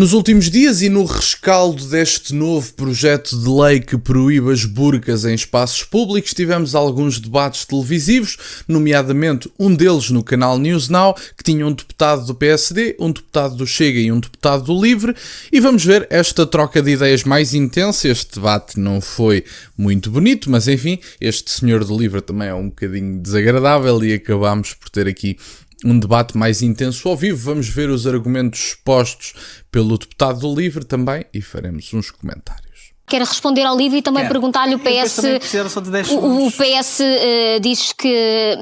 Nos últimos dias e no rescaldo deste novo projeto de lei que proíbe as burcas em espaços públicos, tivemos alguns debates televisivos, nomeadamente um deles no canal News Now, que tinha um deputado do PSD, um deputado do Chega e um deputado do Livre, e vamos ver esta troca de ideias mais intensa. Este debate não foi muito bonito, mas enfim, este senhor do Livre também é um bocadinho desagradável e acabámos por ter aqui um debate mais intenso ao vivo. Vamos ver os argumentos expostos pelo deputado do Livre também e faremos uns comentários. Quero responder ao Livre e também perguntar-lhe o PS. O PS diz que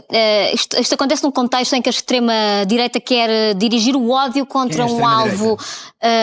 isto acontece num contexto em que a extrema-direita quer dirigir o ódio contra um alvo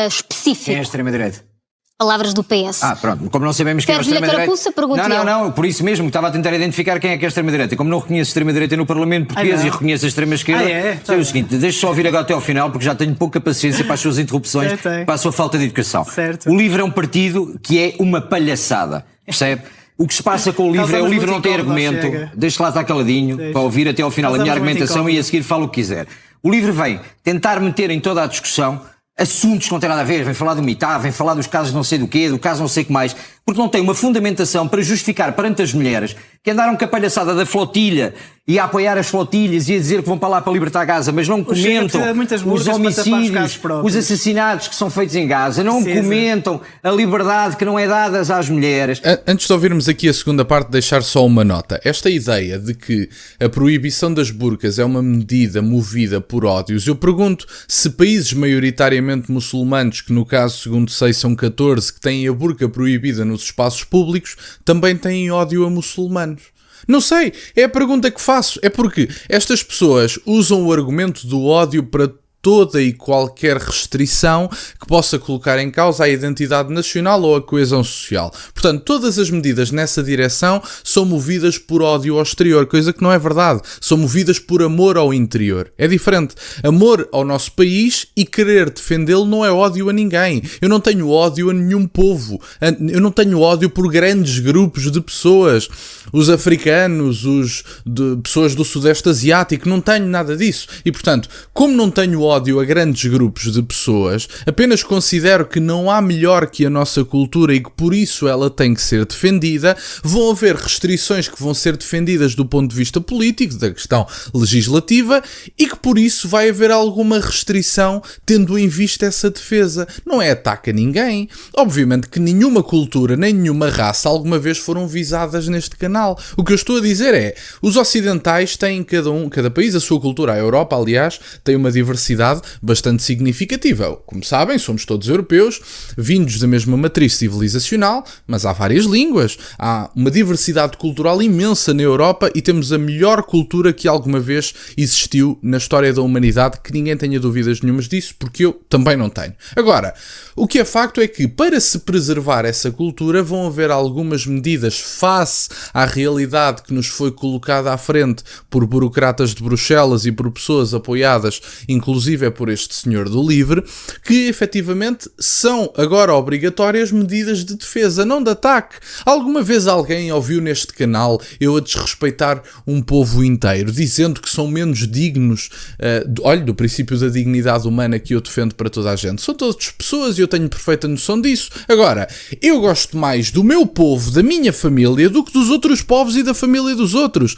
específico. Quem é a extrema-direita? Palavras do PS. Pronto. Como não sabemos quem é a extrema-direita... Não, por isso mesmo, estava a tentar identificar quem é que é a extrema-direita. Como não reconheço a extrema-direita no Parlamento português e reconheço a extrema-esquerda, sei o seguinte, deixe só ouvir agora até ao final, porque já tenho pouca paciência para as suas interrupções, para a sua falta de educação. Certo. O Livre é um partido que é uma palhaçada, percebe? O que se passa com o Livre é o Livre não tem argumento, deixe lá estar caladinho, para ouvir até ao final a minha argumentação e a seguir fala o que quiser. O Livre vem tentar meter em toda a discussão assuntos que não têm nada a ver, vem falar do MITAV, vem falar dos casos não sei do quê, do caso não sei o que mais, porque não tem uma fundamentação para justificar perante as mulheres que andaram com a palhaçada da flotilha e a apoiar as flotilhas e a dizer que vão para lá para libertar Gaza, mas não comentam os homicídios, os assassinatos que são feitos em Gaza, não comentam a liberdade que não é dada às mulheres. Antes de ouvirmos aqui a segunda parte, deixar só uma nota. Esta ideia de que a proibição das burcas é uma medida movida por ódios, eu pergunto se países maioritariamente muçulmanos, que no caso, segundo sei, são 14, que têm a burca proibida nos espaços públicos, também têm ódio a muçulmanos. Não sei, é a pergunta que faço. É porque estas pessoas usam o argumento do ódio para toda e qualquer restrição que possa colocar em causa a identidade nacional ou a coesão social. Portanto, todas as medidas nessa direção são movidas por ódio ao exterior, coisa que não é verdade. São movidas por amor ao interior. É diferente. Amor ao nosso país e querer defendê-lo não é ódio a ninguém. Eu não tenho ódio a nenhum povo. Eu não tenho ódio por grandes grupos de pessoas. Os africanos, pessoas do Sudeste Asiático, não tenho nada disso. E, portanto, como não tenho ódio a grandes grupos de pessoas, apenas considero que não há melhor que a nossa cultura e que por isso ela tem que ser defendida. Vão haver restrições que vão ser defendidas do ponto de vista político, da questão legislativa, e que por isso vai haver alguma restrição tendo em vista essa defesa. Não é ataque a ninguém. Obviamente que nenhuma cultura nem nenhuma raça alguma vez foram visadas neste canal. O que eu estou a dizer é, os ocidentais têm cada país a sua cultura. A Europa, aliás, tem uma diversidade bastante significativa. Como sabem, somos todos europeus, vindos da mesma matriz civilizacional, mas há várias línguas. Há uma diversidade cultural imensa na Europa e temos a melhor cultura que alguma vez existiu na história da humanidade, que ninguém tenha dúvidas nenhumas disso, porque eu também não tenho. Agora, o que é facto é que, para se preservar essa cultura, vão haver algumas medidas face à realidade que nos foi colocada à frente por burocratas de Bruxelas e por pessoas apoiadas, inclusive é por este senhor do Livre, que efetivamente são agora obrigatórias medidas de defesa, não de ataque. Alguma vez alguém ouviu neste canal eu a desrespeitar um povo inteiro, dizendo que são menos dignos, do princípio da dignidade humana que eu defendo para toda a gente? São todas pessoas e eu tenho perfeita noção disso. Agora, eu gosto mais do meu povo, da minha família, do que dos outros povos e da família dos outros.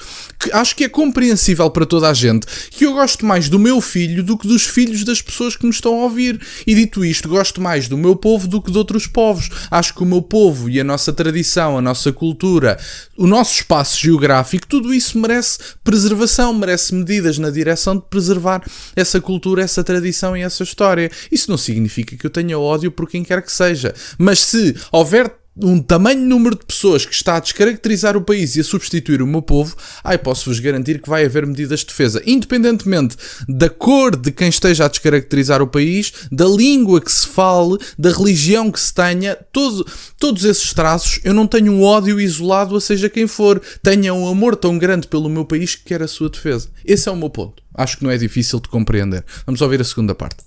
Acho que é compreensível para toda a gente que eu gosto mais do meu filho do que dos filhos das pessoas que me estão a ouvir. E dito isto, gosto mais do meu povo do que de outros povos. Acho que o meu povo e a nossa tradição, a nossa cultura, o nosso espaço geográfico, tudo isso merece preservação, merece medidas na direção de preservar essa cultura, essa tradição e essa história. Isso não significa que eu tenha ódio por quem quer que seja. Mas se houver um tamanho número de pessoas que está a descaracterizar o país e a substituir o meu povo, posso-vos garantir que vai haver medidas de defesa, independentemente da cor de quem esteja a descaracterizar o país, da língua que se fale, da religião que se tenha, todos esses traços. Eu não tenho um ódio isolado a seja quem for, tenho um amor tão grande pelo meu país que quer a sua defesa. Esse é o meu ponto. Acho que não é difícil de compreender. Vamos ouvir a segunda parte.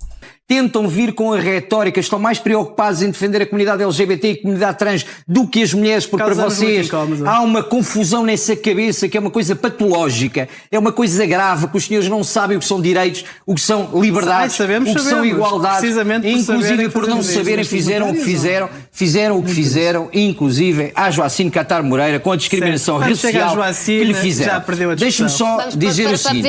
tentam vir com a retórica, estão mais preocupados em defender a comunidade LGBT e a comunidade trans do que as mulheres, porque para vocês há uma confusão nessa cabeça que é uma coisa patológica, é uma coisa grave, que os senhores não sabem o que são direitos, o que são liberdades, o que são igualdades, inclusive por não saberem fizeram o que fizeram, inclusive a Joacine Catar Moreira com a discriminação racial que lhe fizeram. Deixe-me só dizer o seguinte,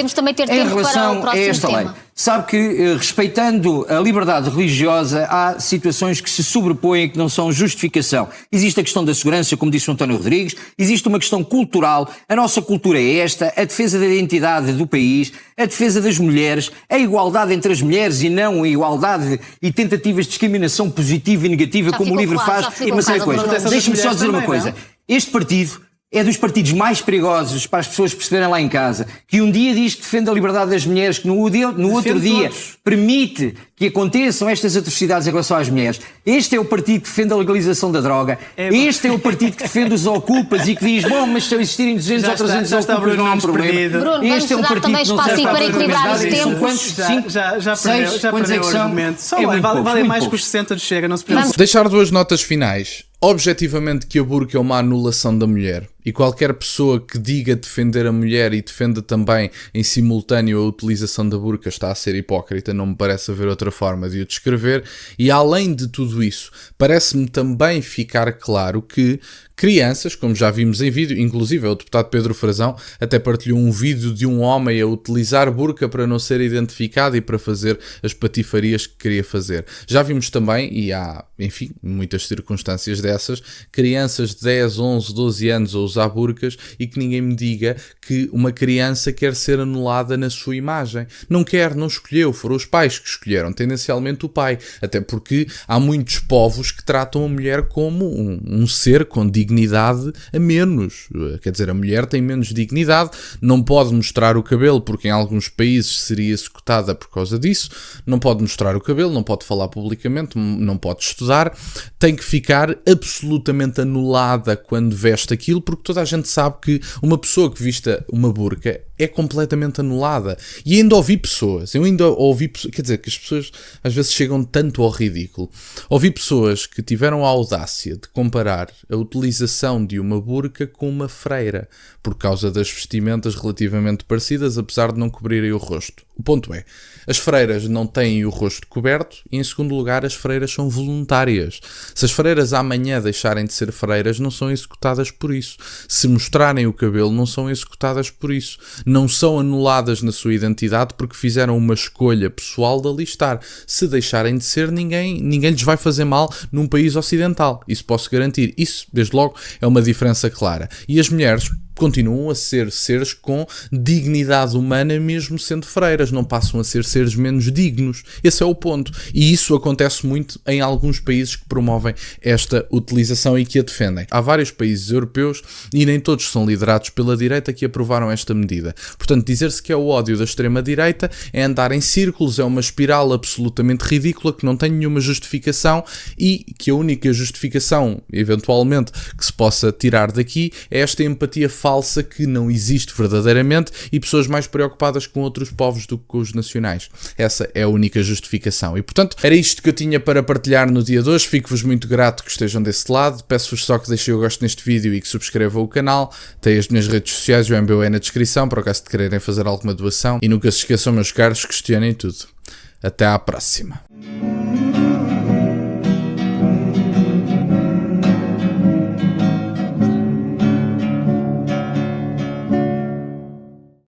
em relação a esta lei. Sabe que, respeitando a liberdade religiosa, há situações que se sobrepõem e que não são justificação. Existe a questão da segurança, como disse o António Rodrigues, existe uma questão cultural, a nossa cultura é esta, a defesa da identidade do país, a defesa das mulheres, a igualdade entre as mulheres e não a igualdade e tentativas de discriminação positiva e negativa, como o LIVRE faz, e uma série de coisas. Deixe-me só dizer uma coisa. Este partido é dos partidos mais perigosos para as pessoas perceberem lá em casa, que um dia diz que defende a liberdade das mulheres, que no outro dia permite que aconteçam estas atrocidades em relação às mulheres. Este é o partido que defende a legalização da droga. Este é o partido que defende os ocupas e que diz, bom, mas se existirem 200 ou 300 ocupas não há um problema. Bruno, este é um partido que não serve para equilibrar os tempos. Já perdeu o argumento. Só vale mais que os 60 de Chega, não se preocupe. Deixar duas notas finais. Objetivamente que a burca é uma anulação da mulher, e qualquer pessoa que diga defender a mulher e defenda também em simultâneo a utilização da burca está a ser hipócrita, não me parece haver outra forma de o descrever. E além de tudo isso, parece-me também ficar claro que crianças, como já vimos em vídeo, inclusive o deputado Pedro Frazão até partilhou um vídeo de um homem a utilizar burca para não ser identificado e para fazer as patifarias que queria fazer. Já vimos também, e há, enfim, muitas circunstâncias dessas, crianças de 10, 11, 12 anos a usar burcas e que ninguém me diga que uma criança quer ser anulada na sua imagem. Não quer, não escolheu, foram os pais que escolheram, tendencialmente o pai, até porque há muitos povos que tratam a mulher como um ser com dignidade a menos, quer dizer, a mulher tem menos dignidade, não pode mostrar o cabelo porque em alguns países seria executada por causa disso, não pode mostrar o cabelo, não pode falar publicamente, não pode estudar, tem que ficar absolutamente anulada quando veste aquilo, porque toda a gente sabe que uma pessoa que vista uma burca é completamente anulada. E ainda ouvi pessoas, quer dizer, que as pessoas às vezes chegam tanto ao ridículo. Ouvi pessoas que tiveram a audácia de comparar a utilização de uma burca com uma freira, por causa das vestimentas relativamente parecidas, apesar de não cobrirem o rosto. O ponto é, as freiras não têm o rosto coberto e, em segundo lugar, as freiras são voluntárias. Se as freiras amanhã deixarem de ser freiras, não são executadas por isso. Se mostrarem o cabelo, não são executadas por isso. Não são anuladas na sua identidade porque fizeram uma escolha pessoal de ali estar. Se deixarem de ser, ninguém lhes vai fazer mal num país ocidental. Isso posso garantir. Isso, desde logo, é uma diferença clara. E as mulheres continuam a ser seres com dignidade humana mesmo sendo freiras, não passam a ser seres menos dignos. Esse é o ponto. E isso acontece muito em alguns países que promovem esta utilização e que a defendem. Há vários países europeus, e nem todos são liderados pela direita, que aprovaram esta medida. Portanto, dizer-se que é o ódio da extrema-direita é andar em círculos, é uma espiral absolutamente ridícula, que não tem nenhuma justificação e que a única justificação, eventualmente, que se possa tirar daqui é esta empatia falsa que não existe verdadeiramente e pessoas mais preocupadas com outros povos do que com os nacionais. Essa é a única justificação. E, portanto, era isto que eu tinha para partilhar no dia de hoje. Fico-vos muito grato que estejam desse lado. Peço-vos só que deixem o gosto neste vídeo e que subscrevam o canal. Tem as minhas redes sociais e o MBA na descrição, para o caso de quererem fazer alguma doação. E nunca se esqueçam, meus caros, questionem tudo. Até à próxima.